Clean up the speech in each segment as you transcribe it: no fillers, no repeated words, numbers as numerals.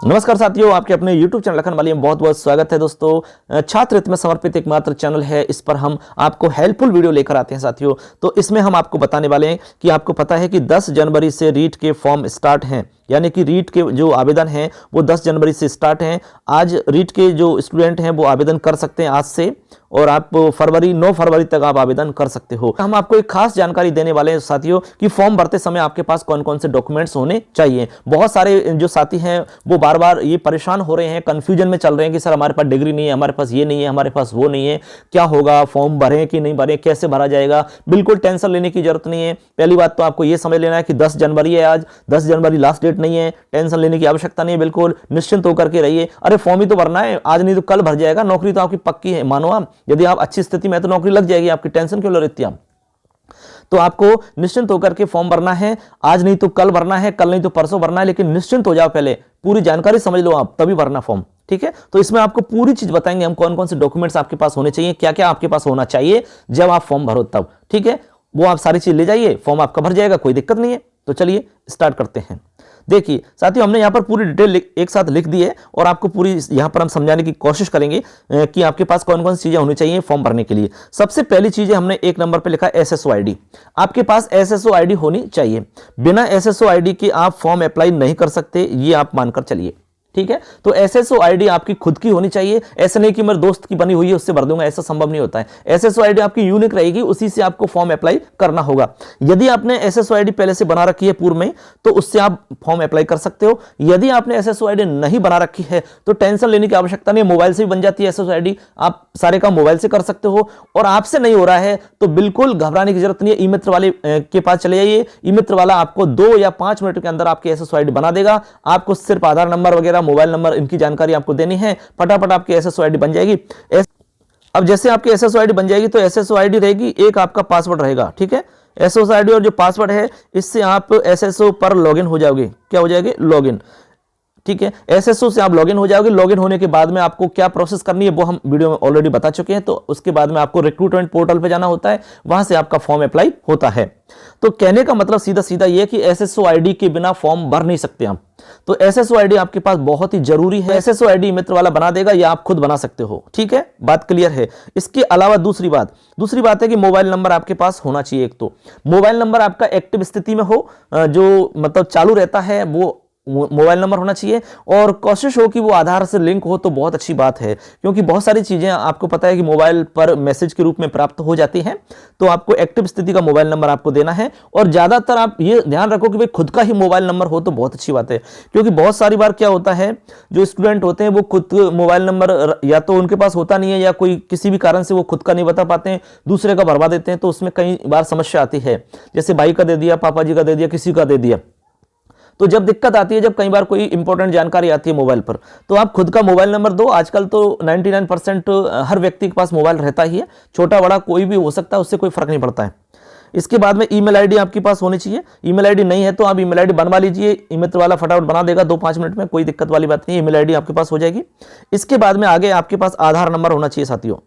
नमस्कार साथियों, आपके अपने YouTube चैनल लखन वाली में बहुत बहुत स्वागत है। दोस्तों, छात्र हित में समर्पित एकमात्र चैनल है। इस पर हम आपको हेल्पफुल वीडियो लेकर आते हैं साथियों। तो इसमें हम आपको बताने वाले हैं कि आपको पता है कि 10 जनवरी से रीट के फॉर्म स्टार्ट हैं, यानी कि रीट के जो आवेदन हैं वो 10 जनवरी से स्टार्ट हैं। आज रीट के जो स्टूडेंट हैं वो आवेदन कर सकते हैं आज से, और आप 9 फरवरी तक आप आवेदन कर सकते हो। हम आपको एक खास जानकारी देने वाले हैं साथियों कि फॉर्म भरते समय आपके पास कौन कौन से डॉक्यूमेंट्स होने चाहिए। बहुत सारे जो साथी हैं वो बार बार ये परेशान हो रहे हैं, कंफ्यूजन में चल रहे हैं कि सर हमारे पास डिग्री नहीं है, हमारे पास ये नहीं है, हमारे पास वो नहीं है, क्या होगा, फॉर्म भरें कि नहीं भरें, कैसे भरा जाएगा। बिल्कुल टेंशन लेने की जरूरत नहीं है। पहली बात तो आपको ये समझ लेना है कि 10 जनवरी है आज, 10 जनवरी लास्ट डेट नहीं है। टेंशन लेने की आवश्यकता नहीं है, बिल्कुल निश्चिंत होकर के रहिए। अरे फॉर्म ही तो भरना है, आज नहीं तो कल भर जाएगा। नौकरी तो आपकी पक्की है, मानो आप, यदि आप अच्छी स्थिति में तो नौकरी लग जाएगी, आपकी टेंशन क्यों ले रही थी आप। तो आपको निश्चिंत होकर के फॉर्म भरना है, आज नहीं तो कल भरना है, कल नहीं तो परसों भरना है, लेकिन निश्चिंत हो जाओ, पहले पूरी जानकारी समझ लो आप, तभी भरना फॉर्म, ठीक है। तो इसमें आपको पूरी चीज बताएंगे हम, कौन कौन से डॉक्यूमेंट्स आपके पास होने चाहिए, क्या क्या आपके पास होना चाहिए जब आप फॉर्म भरो तब, ठीक है। वो आप सारी चीज ले जाइए, फॉर्म आपका भर जाएगा, कोई दिक्कत नहीं है। तो चलिए स्टार्ट करते हैं। देखिए साथियों, हमने यहाँ पर पूरी डिटेल एक साथ लिख दी है और आपको पूरी यहाँ पर हम समझाने की कोशिश करेंगे कि आपके पास कौन कौन सी चीजें होनी चाहिए फॉर्म भरने के लिए। सबसे पहली चीज है, हमने 1 नंबर पे लिखा एसएसओ आईडी। आपके पास एसएसओ आईडी होनी चाहिए। बिना एसएसओ आईडी के आप फॉर्म अप्लाई नहीं कर सकते, ये आप मानकर चलिए, ठीक है। तो एसएसओ आईडी आपकी खुद की होनी चाहिए। ऐसा नहीं कि मेरे दोस्त की बनी हुई है उससे भर दूंगा, ऐसा संभव नहीं होता है। एसएसओ आईडी आपकी यूनिक रहेगी, उसी से आपको फॉर्म अप्लाई करना होगा। यदि आपने एसएसओ आईडी पहले से बना रखी है पूर्व में, तो उससे आप फॉर्म अप्लाई कर सकते हो। यदि आपने एसएसओ आईडी नहीं बना रखी है तो टेंशन लेने की आवश्यकता नहीं, मोबाइल से भी बन जाती है एसएसओ आईडी। आप सारे काम मोबाइल से कर सकते हो। और आपसे नहीं हो रहा है तो बिल्कुल घबराने की जरूरत नहीं है, ई मित्र वाले के पास चले जाइए। ई मित्र वाला आपको 2 या 5 मिनट के अंदर आपकी एसएसओ आईडी बना देगा। आपको सिर्फ आधार नंबर वगैरह, मोबाइल नंबर, इनकी जानकारी आपको देनी है, फटाफट आपकी एसएसओ आईडी बन जाएगी। अब जैसे आपकी एसएसओ आईडी बन जाएगी तो एसएसओ आईडी रहेगी, एक आपका पासवर्ड रहेगा, ठीक है। एसएसओ आईडी और जो पासवर्ड है, इससे आप एसएसओ पर लॉगिन हो जाओगे। क्या हो जाएंगे? लॉगिन, ठीक है। एसएसओ से आप लॉगिन हो जाओगे। लॉगिन होने के बाद में आपको क्या प्रोसेस करनी है वो हम वीडियो में ऑलरेडी बता चुके हैं। तो उसके बाद में आपको रिक्रूटमेंट पोर्टल पे जाना होता है, वहां से आपका फॉर्म अप्लाई होता है। तो कहने का मतलब सीधा सीधा ये कि एसएसओ आईडी के बिना फॉर्म भर नहीं सकते हम। तो एसएसओ आईडी आपके पास बहुत ही जरूरी है। एसएसओ आईडी मित्र वाला बना देगा या आप खुद बना सकते हो, ठीक है, बात क्लियर है। इसके अलावा दूसरी बात है कि मोबाइल नंबर आपके पास होना चाहिए। एक तो मोबाइल नंबर आपका एक्टिव स्थिति में हो, जो मतलब चालू रहता है, वो मोबाइल नंबर होना चाहिए। और कोशिश हो कि वो आधार से लिंक हो तो बहुत अच्छी बात है, क्योंकि बहुत सारी चीजें आपको पता है कि मोबाइल पर मैसेज के रूप में प्राप्त हो जाती हैं। तो आपको एक्टिव स्थिति का मोबाइल नंबर आपको देना है। और ज्यादातर आप ये ध्यान रखो कि भाई खुद का ही मोबाइल नंबर हो तो बहुत अच्छी बात है, क्योंकि बहुत सारी बार क्या होता है, जो स्टूडेंट होते हैं वो खुद मोबाइल नंबर या तो उनके पास होता नहीं है, या कोई किसी भी कारण से वो खुद का नहीं बता पाते हैं, दूसरे का भरवा देते हैं। तो उसमें कई बार समस्या आती है, जैसे भाई का दे दिया, पापा जी का दे दिया, किसी का दे दिया। तो जब दिक्कत आती है, जब कई बार कोई इंपॉर्टेंट जानकारी आती है मोबाइल पर, तो आप खुद का मोबाइल नंबर दो। आजकल तो 99% हर व्यक्ति के पास मोबाइल रहता ही है, छोटा बड़ा कोई भी हो सकता है, उससे कोई फर्क नहीं पड़ता है। इसके बाद में ईमेल आईडी आपके पास होनी चाहिए। ईमेल आईडी नहीं है तो आप ईमेल आईडी बनवा लीजिए, ई मित्र वाला फटाफट बना देगा 2-5 मिनट में, कोई दिक्कत वाली बात नहीं है, ईमेल आईडी आपके पास हो जाएगी। इसके बाद में आगे आपके पास आधार नंबर होना चाहिए साथियों।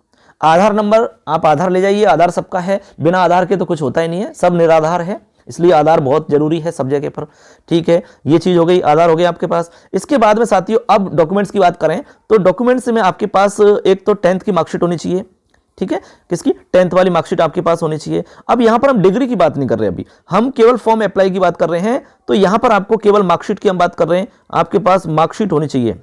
आधार नंबर, आप आधार ले जाइए, आधार सबका है, बिना आधार के तो कुछ होता ही नहीं है, सब निराधार है, इसलिए आधार बहुत जरूरी है सब जगह पर, ठीक है। ये चीज हो गई, आधार हो गया आपके पास। इसके बाद में साथियों अब डॉक्यूमेंट्स की बात करें तो डॉक्यूमेंट्स में आपके पास एक तो 10th की मार्कशीट होनी चाहिए, ठीक है। किसकी? 10th वाली मार्कशीट आपके पास होनी चाहिए। अब यहां पर हम डिग्री की बात नहीं कर रहे, अभी हम केवल फॉर्म अप्लाई की बात कर रहे हैं। तो यहां पर आपको केवल मार्कशीट की हम बात कर रहे हैं, आपके पास मार्कशीट होनी चाहिए।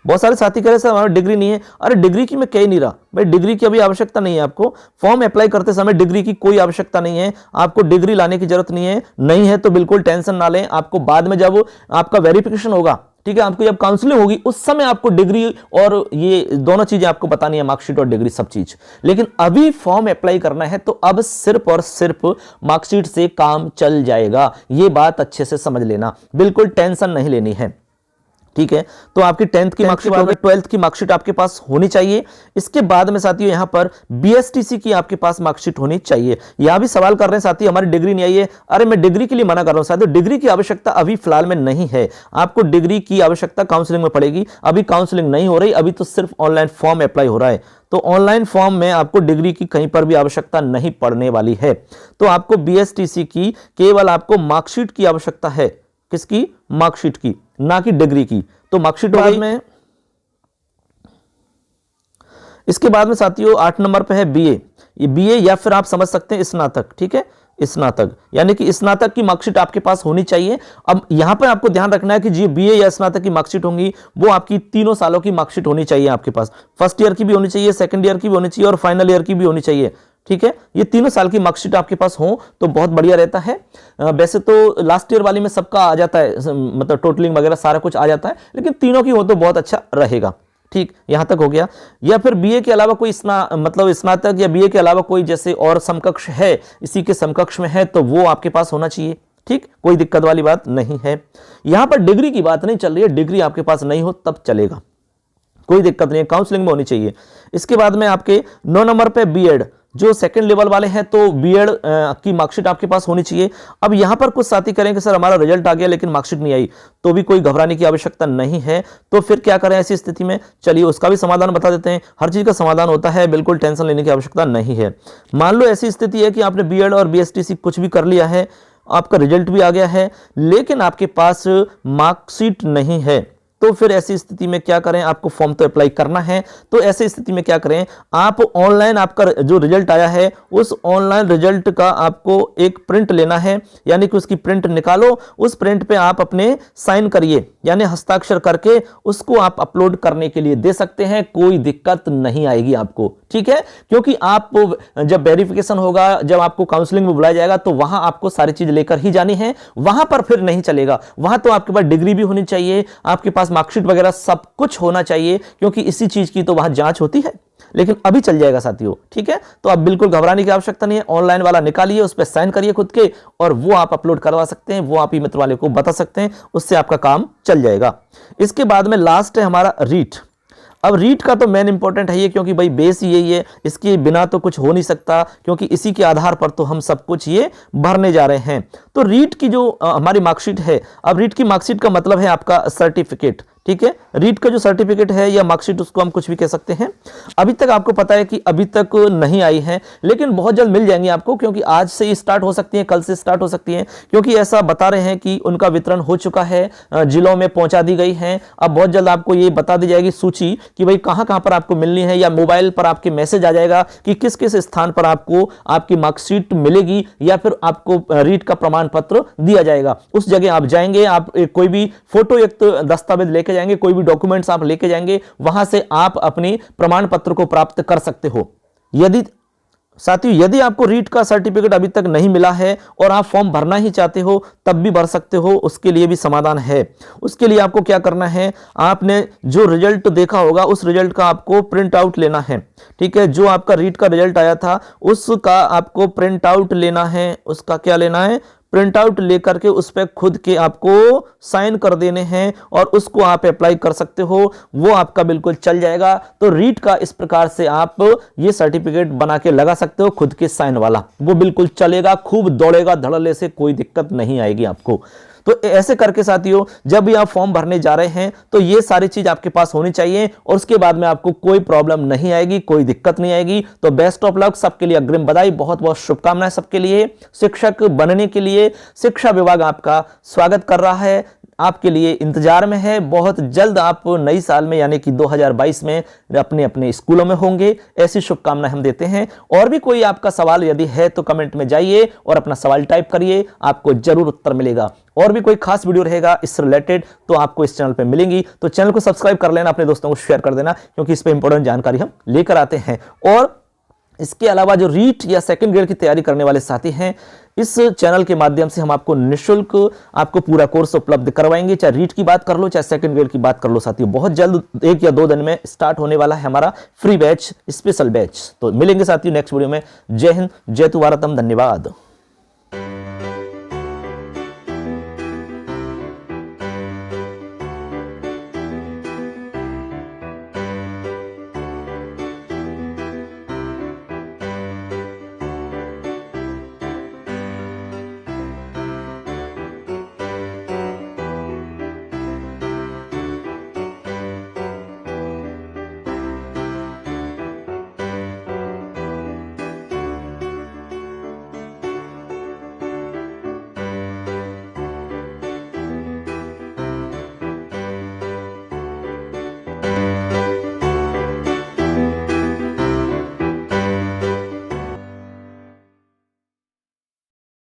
बहुत सारे साथी कह रहे हैं सर हमारी डिग्री नहीं है। अरे डिग्री की मैं कह ही नहीं रहा भाई, डिग्री की अभी आवश्यकता नहीं है आपको। फॉर्म अप्लाई करते समय डिग्री की कोई आवश्यकता नहीं है, आपको डिग्री लाने की जरूरत नहीं है। नहीं है तो बिल्कुल टेंशन ना लें, आपको बाद में जब आपका वेरिफिकेशन होगा, ठीक है, आपको जब काउंसलिंग होगी उस समय आपको डिग्री और ये दोनों चीजें आपको बतानी है, मार्कशीट और डिग्री सब चीज। लेकिन अभी फॉर्म अप्लाई करना है तो अब सिर्फ और सिर्फ मार्कशीट से काम चल जाएगा। ये बात अच्छे से समझ लेना, बिल्कुल टेंशन नहीं लेनी है, ठीक है। तो आपकी 10th की मार्कशीट हो गई, 12th की मार्कशीट आपके पास होनी चाहिए। इसके बाद में साथियों यहां पर बीएसटीसी की आपके पास मार्कशीट होनी चाहिए। यहां भी सवाल कर रहे हैं साथी हमारी डिग्री नहीं आई है। अरे मैं डिग्री के लिए मना कर रहा हूं साथियों, डिग्री की आवश्यकता अभी फिलहाल में नहीं है। आपको डिग्री की आवश्यकता काउंसलिंग में पड़ेगी, अभी काउंसलिंग नहीं हो रही, अभी तो सिर्फ ऑनलाइन फॉर्म अप्लाई हो रहा है। तो ऑनलाइन फॉर्म में आपको डिग्री की कहीं पर भी आवश्यकता नहीं पड़ने वाली है। तो आपको बीएसटीसी की केवल आपको मार्कशीट की आवश्यकता है। किसकी? मार्कशीट की, ना कि डिग्री की। तो मार्कशीट बाद में, इसके बाद में साथियों 8 नंबर पे है बीए। ये बीए या फिर आप समझ सकते हैं स्नातक, ठीक है, स्नातक, यानी कि स्नातक की मार्कशीट आपके पास होनी चाहिए। अब यहां पर आपको ध्यान रखना है कि जी बीए या स्नातक की मार्कशीट होंगी वो आपकी 3 सालों की मार्कशीट होनी चाहिए आपके पास। फर्स्ट ईयर की भी होनी चाहिए, सेकंड ईयर की भी होनी चाहिए और फाइनल ईयर की भी होनी चाहिए, ठीक है। ये 3 साल की मार्कशीट आपके पास हो तो बहुत बढ़िया रहता है। वैसे तो लास्ट ईयर वाली में सबका आ जाता है, मतलब टोटलिंग वगैरह सारा कुछ आ जाता है, लेकिन तीनों की हो तो बहुत अच्छा रहेगा। ठीक, यहां तक हो गया। या फिर बीए के अलावा कोई मतलब स्नातक या बीए के अलावा कोई जैसे और समकक्ष है, इसी के समकक्ष में है तो वो आपके पास होना चाहिए। ठीक, कोई दिक्कत वाली बात नहीं है। यहां पर डिग्री की बात नहीं चल रही है, डिग्री आपके पास नहीं हो तब चलेगा, कोई दिक्कत नहीं है, काउंसलिंग में होनी चाहिए। इसके बाद में आपके 9 नंबर पे बीएड, जो सेकंड लेवल वाले हैं तो बीएड की मार्कशीट आपके पास होनी चाहिए। अब यहां पर कुछ साथी करें कि सर हमारा रिजल्ट आ गया लेकिन मार्कशीट नहीं आई, तो भी कोई घबराने की आवश्यकता नहीं है। तो फिर क्या करें ऐसी स्थिति में, चलिए उसका भी समाधान बता देते हैं। हर चीज का समाधान होता है, बिल्कुल टेंशन लेने की आवश्यकता नहीं है। मान लो ऐसी स्थिति है कि आपने बीएड और बीएसटीसी कुछ भी कर लिया है, आपका रिजल्ट भी आ गया है, लेकिन आपके पास मार्कशीट नहीं है, तो फिर ऐसी स्थिति में क्या करें, आपको फॉर्म तो अप्लाई करना है। तो ऐसी स्थिति में क्या करें, आप ऑनलाइन आपका जो रिजल्ट आया है उस ऑनलाइन रिजल्ट का आपको एक प्रिंट लेना है, यानी कि उसकी प्रिंट निकालो, उस प्रिंट पे आप अपने साइन करिए, यानी हस्ताक्षर करके उसको आप अपलोड करने के लिए दे सकते हैं, कोई दिक्कत नहीं आएगी आपको। ठीक है, क्योंकि आप जब वेरिफिकेशन होगा, जब आपको काउंसलिंग में बुलाया जाएगा तो वहां आपको सारी चीज लेकर ही जानी है, वहां पर फिर नहीं चलेगा। वहां तो आपके पास डिग्री भी होनी चाहिए, आपके पास मार्कशीट वगैरह सब कुछ होना चाहिए, क्योंकि इसी चीज की तो वहां जांच होती है। लेकिन अभी चल जाएगा साथियों, ठीक है। तो आप बिल्कुल घबराने की आवश्यकता नहीं है, ऑनलाइन वाला निकालिए, उस पर साइन करिए खुद के, और वो आप अपलोड करवा सकते हैं, वो आप ई मित्र वाले को बता सकते हैं, उससे आपका काम चल जाएगा। इसके बाद में लास्ट है हमारा रीट। अब रीट का तो मेन इंपॉर्टेंट है ये, क्योंकि भाई बेस यही है, इसके बिना तो कुछ हो नहीं सकता, क्योंकि इसी के आधार पर तो हम सब कुछ ये भरने जा रहे हैं। तो रीट की जो हमारी मार्कशीट है, अब रीट की मार्कशीट का मतलब है आपका सर्टिफिकेट। ठीक है, रीट का जो सर्टिफिकेट है या मार्कशीट, उसको हम कुछ भी कह सकते हैं। अभी तक आपको पता है कि अभी तक नहीं आई है, लेकिन बहुत जल्द मिल जाएंगी आपको, क्योंकि आज से ही स्टार्ट हो सकती है, कल से स्टार्ट हो सकती है, क्योंकि ऐसा बता रहे हैं कि उनका वितरण हो चुका है, जिलों में पहुंचा दी गई है। अब बहुत जल्द आपको ये बता दी जाएगी सूची कि भाई कहां कहां पर आपको मिलनी है, या मोबाइल पर आपके मैसेज आ जाएगा कि किस किस स्थान पर आपको आपकी मार्कशीट मिलेगी, या फिर आपको रीट का प्रमाण पत्र दिया जाएगा। उस जगह आप जाएंगे, आप कोई भी फोटो युक्त दस्तावेज लेके जाएंगे, कोई भी डॉक्यूमेंट्स आप लेके जाएंगे, वहां से आप अपने प्रमाण पत्र को प्राप्त कर सकते हो। यदि साथियों, यदि आपको रीट का सर्टिफिकेट अभी तक नहीं मिला है और आप फॉर्म भरना ही चाहते हो, तब भी भर सकते हो, उसके लिए भी समाधान है। उसके लिए आपको क्या करना है, आपने जो रिजल्ट देखा होगा उस रिजल्ट का आपको प्रिंट आउट लेना है। ठीक है, जो आपका रीट का रिजल्ट आया था उसका आपको प्रिंट आउट लेना है। उसका क्या लेना है, प्रिंट आउट लेकर के उस पर खुद के आपको साइन कर देने हैं, और उसको आप अप्लाई कर सकते हो, वो आपका बिल्कुल चल जाएगा। तो रीट का इस प्रकार से आप ये सर्टिफिकेट बना के लगा सकते हो, खुद के साइन वाला, वो बिल्कुल चलेगा, खूब दौड़ेगा, धड़ल्ले से, कोई दिक्कत नहीं आएगी आपको। तो ऐसे करके साथियों, जब भी आप फॉर्म भरने जा रहे हैं तो ये सारी चीज आपके पास होनी चाहिए, और उसके बाद में आपको कोई प्रॉब्लम नहीं आएगी, कोई दिक्कत नहीं आएगी। तो बेस्ट ऑफ लक, सबके लिए अग्रिम बधाई, बहुत बहुत शुभकामनाएं सबके लिए। शिक्षक बनने के लिए शिक्षा विभाग आपका स्वागत कर रहा है, आपके लिए इंतजार में है। बहुत जल्द आप नई साल में यानी कि 2022 में अपने अपने स्कूलों में होंगे, ऐसी शुभकामनाएं हम देते हैं। और भी कोई आपका सवाल यदि है तो कमेंट में जाइए और अपना सवाल टाइप करिए, आपको जरूर उत्तर मिलेगा। और भी कोई खास वीडियो रहेगा इससे रिलेटेड तो आपको इस चैनल पे मिलेंगी, तो चैनल को सब्सक्राइब कर लेना, अपने दोस्तों को शेयर कर देना, क्योंकि इस पे इंपॉर्टेंट जानकारी हम लेकर आते हैं। और इसके अलावा जो रीट या सेकंड ग्रेड की तैयारी करने वाले साथी हैं, इस चैनल के माध्यम से हम आपको निःशुल्क आपको पूरा कोर्स उपलब्ध करवाएंगे। चाहे रीट की बात कर लो, चाहे सेकंड ग्रेड की बात कर लो साथियों। बहुत जल्द 1 या 2 दिन में स्टार्ट होने वाला है हमारा फ्री बैच, स्पेशल बैच। तो मिलेंगे साथियों नेक्स्ट वीडियो में। जय हिंद, जय तु भारतम, धन्यवाद।